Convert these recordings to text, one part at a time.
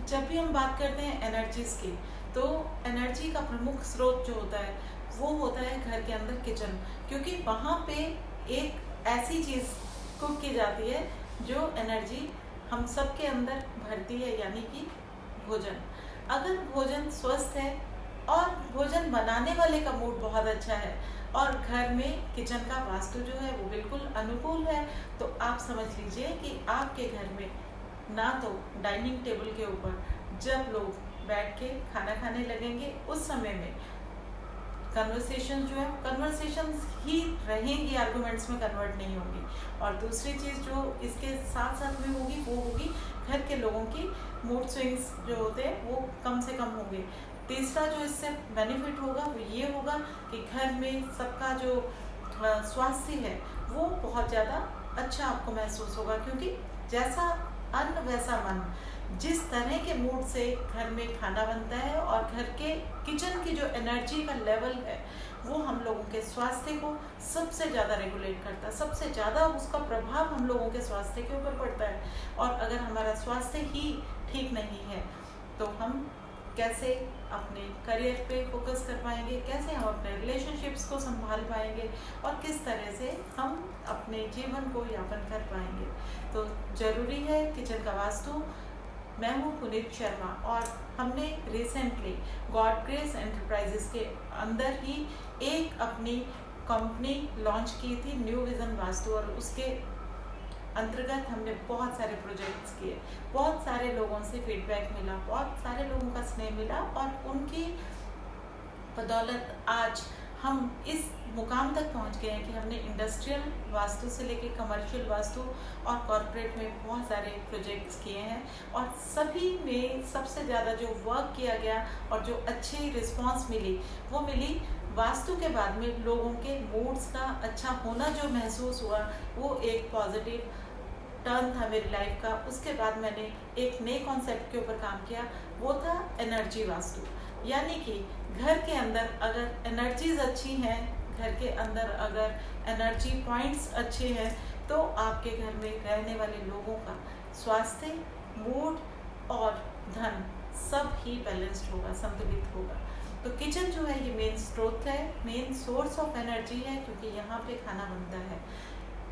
जब भी हम बात करते हैं एनर्जीज की, तो एनर्जी का प्रमुख स्रोत जो होता है वो होता है घर के अंदर किचन, क्योंकि वहाँ पे एक ऐसी चीज़ कुक की जाती है जो एनर्जी हम सब के अंदर भरती है, यानी कि भोजन। अगर भोजन स्वस्थ है और भोजन बनाने वाले का मूड बहुत अच्छा है और घर में किचन का वास्तु जो है वो बिल्कुल अनुकूल है, तो आप समझ लीजिए कि आपके घर में ना तो डाइनिंग टेबल के ऊपर जब लोग बैठ के खाना खाने लगेंगे उस समय में कन्वर्सेशन जो है कन्वर्सेशन ही रहेंगी, आर्गुमेंट्स में कन्वर्ट नहीं होंगी। और दूसरी चीज़ जो इसके साथ साथ में होगी वो होगी घर के लोगों की मूड स्विंग्स जो होते हैं वो कम से कम होंगे। तीसरा जो इससे बेनिफिट होगा वो ये होगा कि घर में सबका जो स्वास्थ्य है वो बहुत ज़्यादा अच्छा आपको महसूस होगा, क्योंकि जैसा अन्न वैसा मन। जिस तरह के मूड से घर में खाना बनता है और घर के किचन की जो एनर्जी का लेवल है वो हम लोगों के स्वास्थ्य को सबसे ज़्यादा रेगुलेट करता है, सबसे ज़्यादा उसका प्रभाव हम लोगों के स्वास्थ्य के ऊपर पड़ता है। और अगर हमारा स्वास्थ्य ही ठीक नहीं है तो हम कैसे अपने करियर पे फोकस कर पाएंगे, कैसे हम अपने रिलेशनशिप्स को संभाल पाएंगे और किस तरह से हम अपने जीवन को यापन कर पाएंगे। तो ज़रूरी है किचन का वास्तु। मैं हूँ पुनीत शर्मा और हमने रिसेंटली गॉड ग्रेस एंटरप्राइजेस के अंदर ही एक अपनी कंपनी लॉन्च की थी, न्यू विजन वास्तु, और उसके अंतर्गत हमने बहुत सारे प्रोजेक्ट्स किए, बहुत सारे लोगों से फीडबैक मिला, बहुत सारे लोगों का स्नेह मिला और उनकी बदौलत आज हम इस मुकाम तक पहुंच गए हैं कि हमने इंडस्ट्रियल वास्तु से लेके कमर्शियल वास्तु और कॉर्पोरेट में बहुत सारे प्रोजेक्ट्स किए हैं। और सभी में सबसे ज़्यादा जो वर्क किया गया और जो अच्छी रिस्पांस मिली वो मिली वास्तु के बाद में लोगों के मूड्स का अच्छा होना जो महसूस हुआ, वो एक पॉजिटिव टर्न था मेरी लाइफ का। उसके बाद मैंने एक नए कॉन्सेप्ट के ऊपर काम किया, वो था एनर्जी वास्तु। यानी कि घर के अंदर अगर एनर्जीज अच्छी हैं, घर के अंदर अगर एनर्जी पॉइंट्स अच्छे हैं, तो आपके घर में रहने वाले लोगों का स्वास्थ्य, मूड और धन सब ही बैलेंस्ड होगा, संतुलित होगा। तो किचन जो है ये मेन स्रोत है, मेन सोर्स ऑफ एनर्जी है, क्योंकि यहाँ पे खाना बनता है।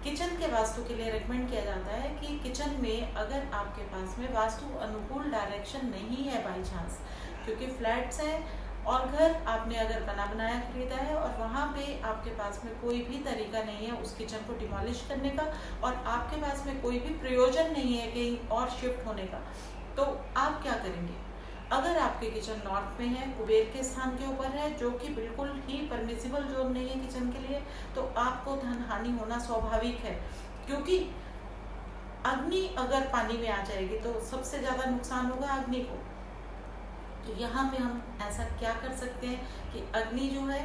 किचन के वास्तु के लिए रेकमेंड किया जाता है कि किचन में अगर आपके पास में वास्तु अनुकूल डायरेक्शन नहीं है बाई चांस, क्योंकि फ्लैट्स हैं और घर आपने अगर बना बनाया खरीदा है और वहाँ पे आपके पास में कोई भी तरीका नहीं है उस किचन को डिमोलिश करने का और आपके पास में कोई भी प्रयोजन नहीं है कहीं और शिफ्ट होने का, तो आप क्या करेंगे? अगर आपके किचन नॉर्थ में है, कुबेर के स्थान के ऊपर है, जो कि बिल्कुल ही परमिसिबल जोन नहीं है किचन के लिए, तो आपको धन हानि होना स्वाभाविक है, क्योंकि अग्नि अगर पानी में आ जाएगी तो सबसे ज़्यादा नुकसान होगा अग्नि को। तो यहाँ पे हम ऐसा क्या कर सकते हैं कि अग्नि जो है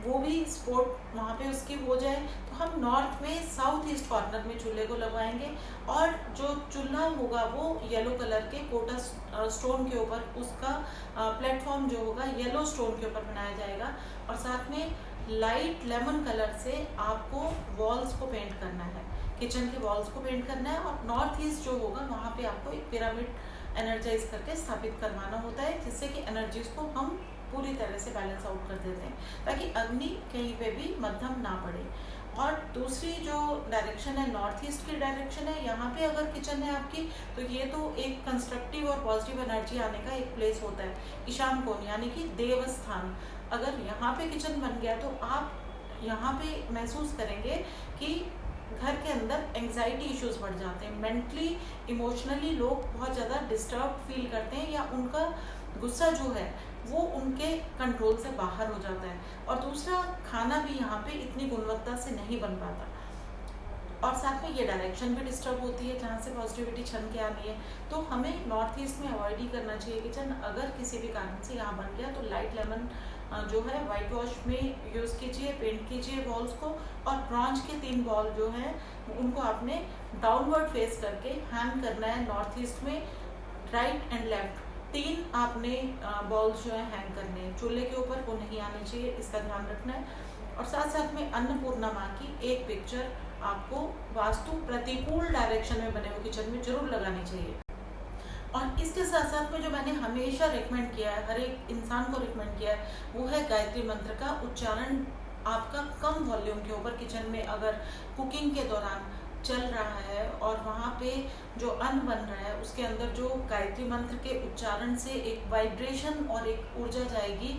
वो भी स्पोर्ट वहाँ पे उसकी हो जाए, तो हम नॉर्थ में साउथ ईस्ट कॉर्नर में चूल्हे को लगवाएंगे और जो चूल्हा होगा वो येलो कलर के कोटा स्टोन के ऊपर, उसका प्लेटफॉर्म जो होगा येलो स्टोन के ऊपर बनाया जाएगा और साथ में लाइट लेमन कलर से आपको वॉल्स को पेंट करना है, किचन के वॉल्स को पेंट करना है। और नॉर्थ ईस्ट जो होगा वहाँ पे आपको एक पिरामिड एनर्जाइज करके स्थापित करवाना होता है, जिससे कि एनर्जीज को हम पूरी तरह से बैलेंस आउट कर देते हैं, ताकि अग्नि कहीं पे भी मध्यम ना पड़े। और दूसरी जो डायरेक्शन है नॉर्थ ईस्ट की डायरेक्शन है, यहाँ पे अगर किचन है आपकी, तो ये तो एक कंस्ट्रक्टिव और पॉजिटिव एनर्जी आने का एक प्लेस होता है, ईशान कोण यानी कि देवस्थान। अगर यहाँ पे किचन बन गया तो आप यहाँ पे महसूस करेंगे कि घर के अंदर एंग्जाइटी इश्यूज बढ़ जाते हैं, मेंटली इमोशनली लोग बहुत ज़्यादा डिस्टर्ब फील करते हैं, या उनका गुस्सा जो है वो उनके कंट्रोल से बाहर हो जाता है। और दूसरा, खाना भी यहाँ पे इतनी गुणवत्ता से नहीं बन पाता, और साथ में ये डायरेक्शन भी डिस्टर्ब होती है जहाँ से पॉजिटिविटी छन के आनी है। तो हमें नॉर्थ ईस्ट में अवॉइड ही करना चाहिए किचन। अगर किसी भी कारण से यहाँ बन गया तो लाइट लेमन जो है वाइट वॉश में यूज़ कीजिए, पेंट कीजिए वॉल्स को, और ब्रॉन्ज के 3 बॉल जो हैं उनको आपने डाउनवर्ड फेस करके हैंग करना है नॉर्थ ईस्ट में, राइट एंड लेफ्ट 3 आपने बॉल्स जो है हैंग करने हैं चूल्हे के ऊपर, वो नहीं आने चाहिए, इसका ध्यान रखना है। और साथ साथ में अन्नपूर्णा माँ की एक पिक्चर आपको वास्तु प्रतिकूल डायरेक्शन में बने हुए किचन में जरूर लगानी चाहिए। और इसके साथ साथ में जो मैंने हमेशा रिकमेंड किया है, हर एक इंसान को रिकमेंड किया है, वो है गायत्री मंत्र का उच्चारण आपका कम वॉल्यूम के ऊपर किचन में अगर कुकिंग के दौरान चल रहा है और वहाँ पे जो अन्न बन रहा है उसके अंदर जो गायत्री मंत्र के उच्चारण से एक वाइब्रेशन और एक ऊर्जा जाएगी,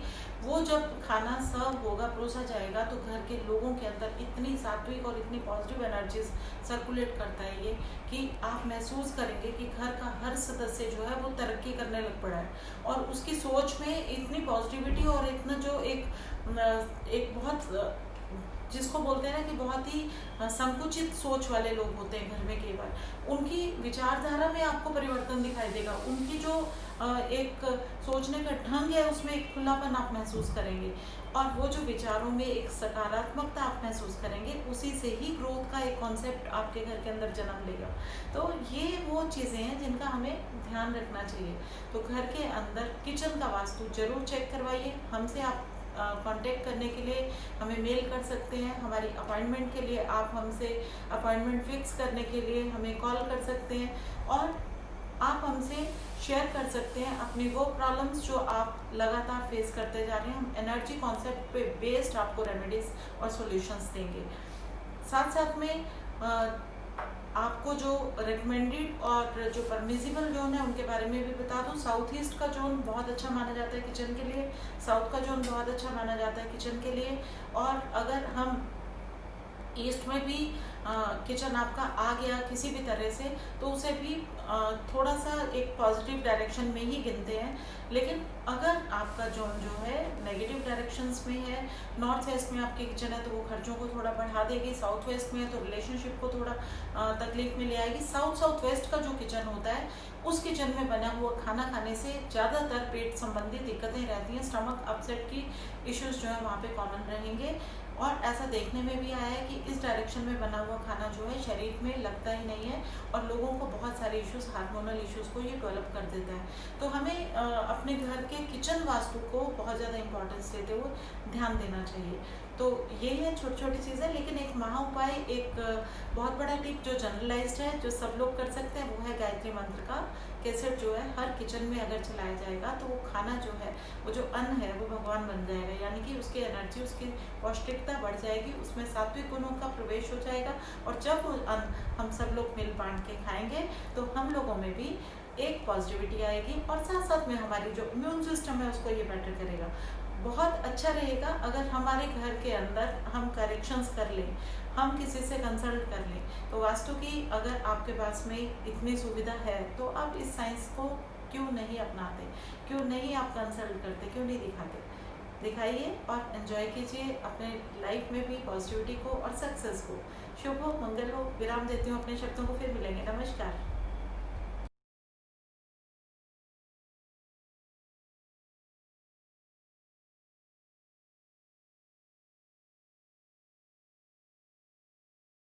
वो जब खाना सर्व होगा, परोसा जाएगा, तो घर के लोगों के अंदर इतनी सात्विक और इतनी पॉजिटिव एनर्जीज सर्कुलेट करता है ये कि आप महसूस करेंगे कि घर का हर सदस्य जो है वो तरक्की करने लग पड़ा है और उसकी सोच में इतनी पॉजिटिविटी और इतना जो एक बहुत जिसको बोलते हैं ना कि बहुत ही संकुचित सोच वाले लोग होते हैं घर में, केवल उनकी विचारधारा में आपको परिवर्तन दिखाई देगा। उनकी जो एक सोचने का ढंग है उसमें एक खुलापन आप महसूस करेंगे और वो जो विचारों में एक सकारात्मकता आप महसूस करेंगे, उसी से ही ग्रोथ का एक कॉन्सेप्ट आपके घर के अंदर जन्म लेगा। तो ये वो चीज़ें हैं जिनका हमें ध्यान रखना चाहिए। तो घर के अंदर किचन का वास्तु जरूर चेक करवाइए। हमसे आप कांटेक्ट करने के लिए हमें मेल कर सकते हैं। हमारी अपॉइंटमेंट के लिए आप हमसे अपॉइंटमेंट फिक्स करने के लिए हमें कॉल कर सकते हैं और आप हमसे शेयर कर सकते हैं अपनी वो प्रॉब्लम्स जो आप लगातार फेस करते जा रहे हैं। हम एनर्जी कॉन्सेप्ट पे बेस्ड आपको रेमेडीज और सॉल्यूशंस देंगे। साथ साथ में आपको जो रिकमेंडेड और जो परमिजिबल जोन है उनके बारे में भी बता दूं। साउथ ईस्ट का जोन बहुत अच्छा माना जाता है किचन के लिए, साउथ का जोन बहुत अच्छा माना जाता है किचन के लिए। और अगर हम ईस्ट में भी किचन आपका आ गया किसी भी तरह से, तो उसे भी थोड़ा सा एक पॉजिटिव डायरेक्शन में ही गिनते हैं। लेकिन अगर आपका जोन जो है नेगेटिव डायरेक्शंस में है, नॉर्थ वेस्ट में आपकी किचन है तो वो खर्चों को थोड़ा बढ़ा देगी, साउथ वेस्ट में है तो रिलेशनशिप को थोड़ा तकलीफ में ले आएगी। साउथ वेस्ट का जो किचन होता है उस किचन में बना हुआ खाना खाने से ज़्यादातर पेट संबंधी दिक्कतें रहती हैं, स्टमक अपसेट की इश्यूज जो है वहाँ पे कॉमन रहेंगे। और ऐसा देखने में भी आया है कि इस डायरेक्शन में बना हुआ खाना जो है शरीर में लगता ही नहीं है और लोगों को बहुत सारे इश्यूज, हार्मोनल इश्यूज को ये डेवलप कर देता है। तो हमें अपने घर के किचन वास्तु को बहुत ज़्यादा इंपॉर्टेंस देते हुए ध्यान देना चाहिए। तो ये है छोटी छोटी चीज़ें, लेकिन एक महा उपाय, एक बहुत बड़ा टिप जो जनरलाइज्ड है, जो सब लोग कर सकते हैं, वो है गायत्री मंत्र का कैसेट जो है हर किचन में अगर चलाया जाएगा तो वो खाना जो है, वो जो अन्न है वो भगवान बन जाएगा, यानी कि उसकी एनर्जी, उसकी पौष्टिकता बढ़ जाएगी, उसमें सात्विक गुणों का प्रवेश हो जाएगा। और जब वो अन्न हम सब लोग मिल बांट के खाएंगे तो हम लोगों में भी एक पॉजिटिविटी आएगी और साथ साथ में हमारी जो इम्यून सिस्टम है उसको ये बेटर करेगा। बहुत अच्छा रहेगा अगर हमारे घर के अंदर हम करेक्शंस कर लें, हम किसी से कंसल्ट कर लें। तो वास्तु की अगर आपके पास में इतनी सुविधा है तो आप इस साइंस को क्यों नहीं अपनाते, क्यों नहीं आप कंसल्ट करते, क्यों नहीं दिखाइए और एंजॉय कीजिए अपने लाइफ में भी पॉजिटिविटी को और सक्सेस को। शुभ हो, मंगल हो। विराम देती हूँ अपने शब्दों को, फिर मिलेंगे। नमस्कार।